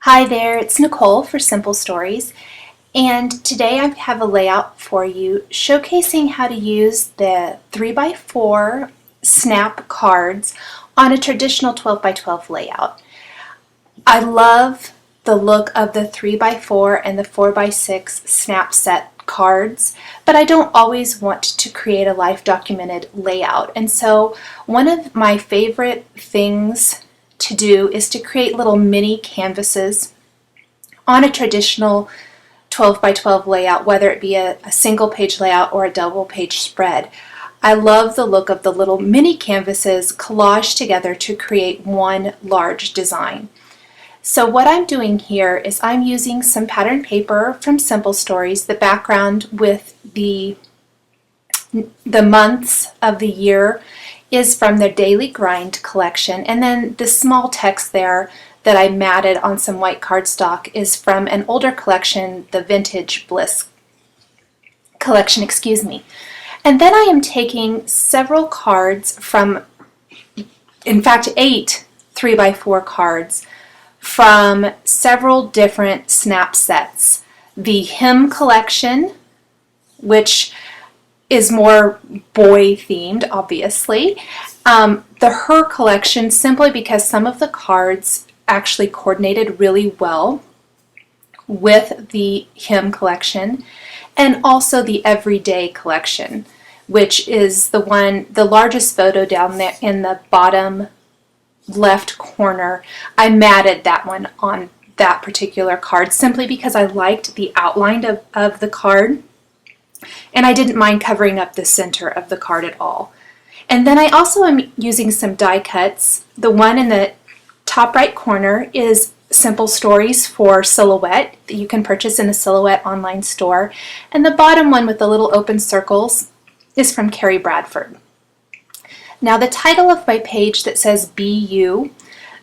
Hi there, it's Nicole for Simple Stories, and today I have a layout for you showcasing how to use the 3x4 snap cards on a traditional 12x12 layout. I love the look of the 3x4 and the 4x6 snap set cards, but I don't always want to create a life documented layout, and so one of my favorite things to do is to create little mini canvases on a traditional 12 by 12 layout, whether it be a single page layout or a double page spread. I love the look of the little mini canvases collaged together to create one large design. So what I'm doing here is I'm using some pattern paper from Simple Stories, the background with the months of the year is from their Daily Grind collection, and then the small text there that I matted on some white cardstock is from an older collection, the Vintage Bliss collection, And then I am taking several cards from, in fact, 8 3x4 cards from several different snap sets. The Him collection, which is more boy themed, obviously. The Her collection, simply because some of the cards actually coordinated really well with the Him collection, and also the Everyday collection, which is the largest photo down there in the bottom left corner. I matted that one on that particular card simply because I liked the outline of the card, and I didn't mind covering up the center of the card at all. And then I also am using some die cuts. The one in the top right corner is Simple Stories for Silhouette that you can purchase in the Silhouette online store. And the bottom one with the little open circles is from Carrie Bradford. Now the title of my page that says Be You,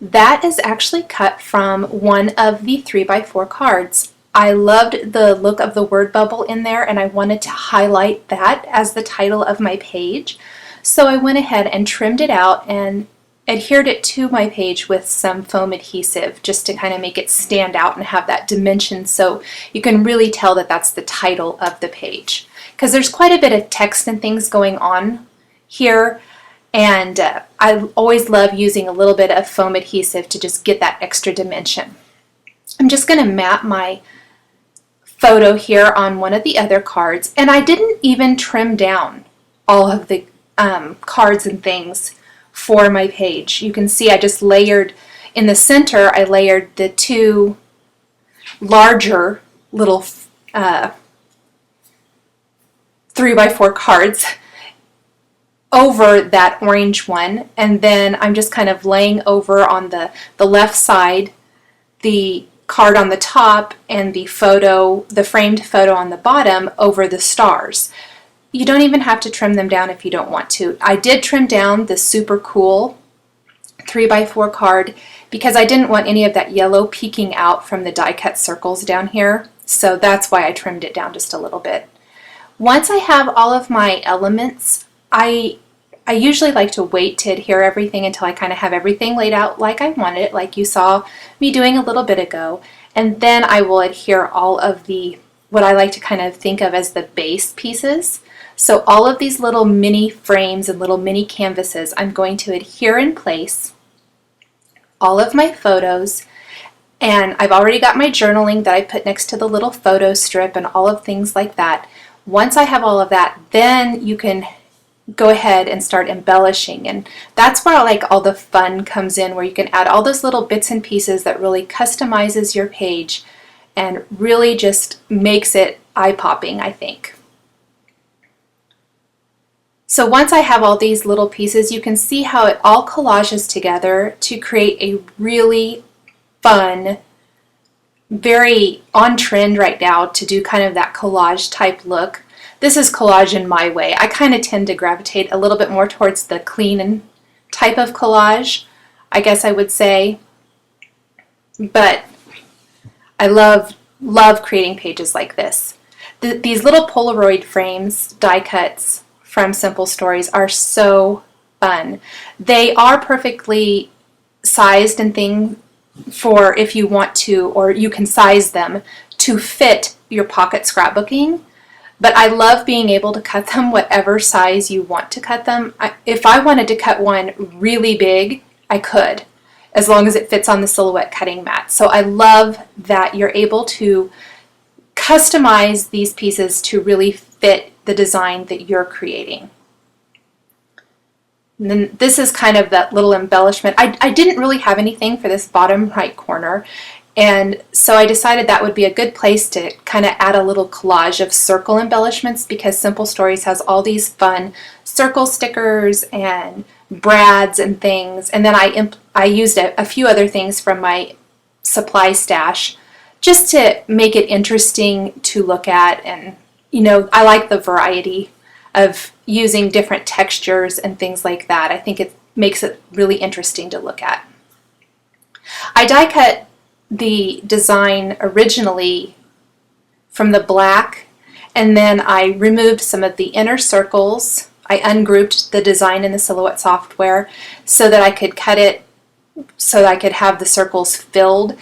that is actually cut from one of the 3x4 cards. I loved the look of the word bubble in there, and I wanted to highlight that as the title of my page. So I went ahead and trimmed it out and adhered it to my page with some foam adhesive just to kind of make it stand out and have that dimension so you can really tell that that's the title of the page. Because there's quite a bit of text and things going on here, and I always love using a little bit of foam adhesive to just get that extra dimension. I'm just going to map my photo here on one of the other cards, and I didn't even trim down all of the cards and things for my page. You can see I just layered in the center. I layered the two larger little 3x4 cards over that orange one, and then I'm just kind of laying over on the left side the card on the top and the framed photo on the bottom over the stars. You don't even have to trim them down if you don't want to. I did trim down the super cool 3x4 card because I didn't want any of that yellow peeking out from the die cut circles down here, so that's why I trimmed it down just a little bit. Once I have all of my elements, I usually like to wait to adhere everything until I kind of have everything laid out like I wanted it, like you saw me doing a little bit ago, and then I will adhere all of the, what I like to kind of think of as the base pieces. So all of these little mini frames and little mini canvases, I'm going to adhere in place all of my photos, and I've already got my journaling that I put next to the little photo strip and all of things like that. Once I have all of that, then you can go ahead and start embellishing, and that's where like all the fun comes in, where you can add all those little bits and pieces that really customizes your page and really just makes it eye-popping, I think. So once I have all these little pieces, you can see how it all collages together to create a really fun, very on trend right now to do kind of that collage type look. This is collage in my way. I kind of tend to gravitate a little bit more towards the clean and type of collage, I guess I would say. But I love creating pages like this. These little Polaroid frames, die cuts from Simple Stories, are so fun. They are perfectly sized and things for if you want to, or you can size them to fit your pocket scrapbooking. But I love being able to cut them whatever size you want to cut them. If I wanted to cut one really big, I could, as long as it fits on the Silhouette cutting mat. So I love that you're able to customize these pieces to really fit the design that you're creating. And then this is kind of that little embellishment. I didn't really have anything for this bottom right corner, and so I decided that would be a good place to kind of add a little collage of circle embellishments, because Simple Stories has all these fun circle stickers and brads and things. And then I used a few other things from my supply stash just to make it interesting to look at. And you know, I like the variety of using different textures and things like that. I think it makes it really interesting to look at. I die cut the design originally from the black, and then I removed some of the inner circles. I ungrouped the design in the Silhouette software so that I could cut it so that I could have the circles filled.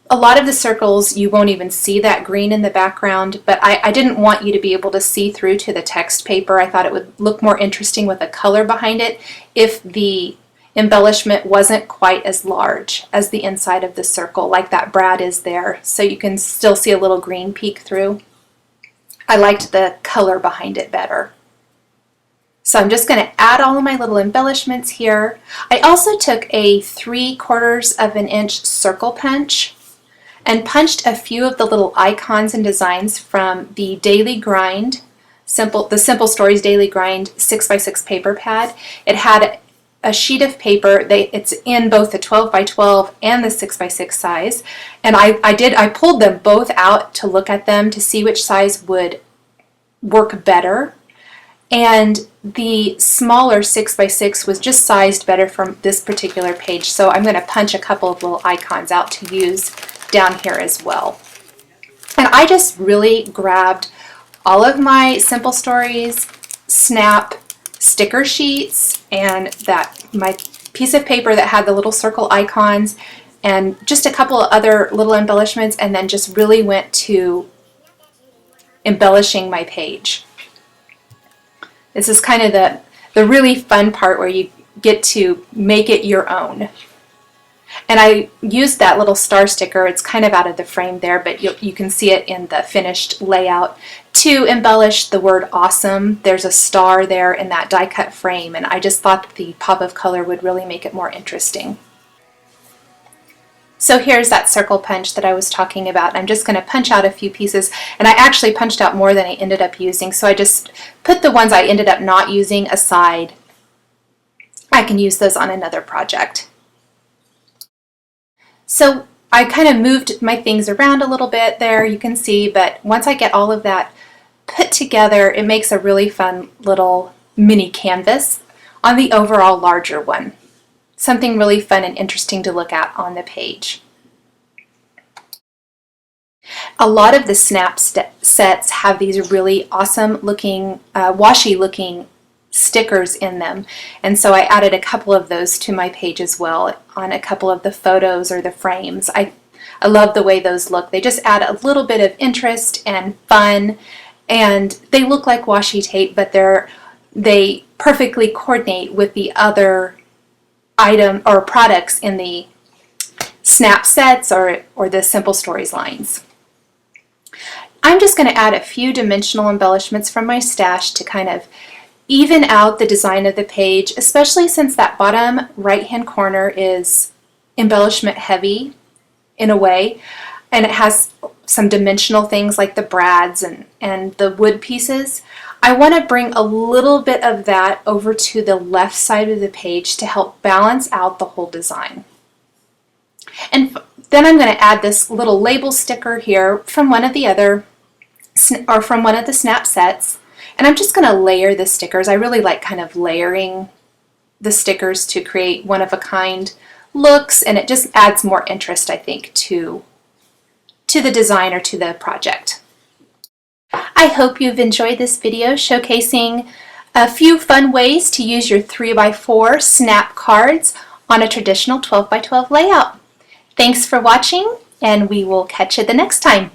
A lot of the circles you won't even see that green in the background, but I didn't want you to be able to see through to the text paper. I thought it would look more interesting with a color behind it if the embellishment wasn't quite as large as the inside of the circle, like that brad is there, so you can still see a little green peek through. I liked the color behind it better. So I'm just going to add all of my little embellishments here. I also took a 3/4 of an inch circle punch and punched a few of the little icons and designs from the Daily Grind, the Simple Stories Daily Grind 6x6 paper pad. It had a sheet of paper. It's in both the 12x12 and the 6x6 size, and I pulled them both out to look at them to see which size would work better. And the smaller 6x6 was just sized better from this particular page, so I'm going to punch a couple of little icons out to use down here as well. And I just really grabbed all of my Simple Stories Snap sticker sheets and my piece of paper that had the little circle icons and just a couple of other little embellishments, and then just really went to embellishing my page. This is kind of the really fun part where you get to make it your own. And I used that little star sticker. It's kind of out of the frame there, but you can see it in the finished layout to embellish the word awesome. There's a star there in that die cut frame, and I just thought the pop of color would really make it more interesting. So here's that circle punch that I was talking about. I'm just going to punch out a few pieces, and I actually punched out more than I ended up using, so I just put the ones I ended up not using aside. I can use those on another project. So I kind of moved my things around a little bit there, you can see, but once I get all of that put together, it makes a really fun little mini canvas on the overall larger one. Something really fun and interesting to look at on the page. A lot of the Snap sets have these really awesome looking, washi looking stickers in them, and so I added a couple of those to my page as well on a couple of the photos or the frames. I love the way those look. They just add a little bit of interest and fun, and they look like washi tape, but they perfectly coordinate with the other item or products in the Snap sets or the Simple Stories lines. I'm just going to add a few dimensional embellishments from my stash to kind of even out the design of the page, especially since that bottom right hand corner is embellishment heavy in a way, and it has some dimensional things like the brads and the wood pieces. I want to bring a little bit of that over to the left side of the page to help balance out the whole design. And then I'm going to add this little label sticker here from one of the other, or from one of the Snap sets. And I'm just going to layer the stickers. I really like kind of layering the stickers to create one-of-a-kind looks, and it just adds more interest, I think, to the design or to the project. I hope you've enjoyed this video showcasing a few fun ways to use your 3x4 Snap cards on a traditional 12x12 layout. Thanks for watching, and we will catch you the next time.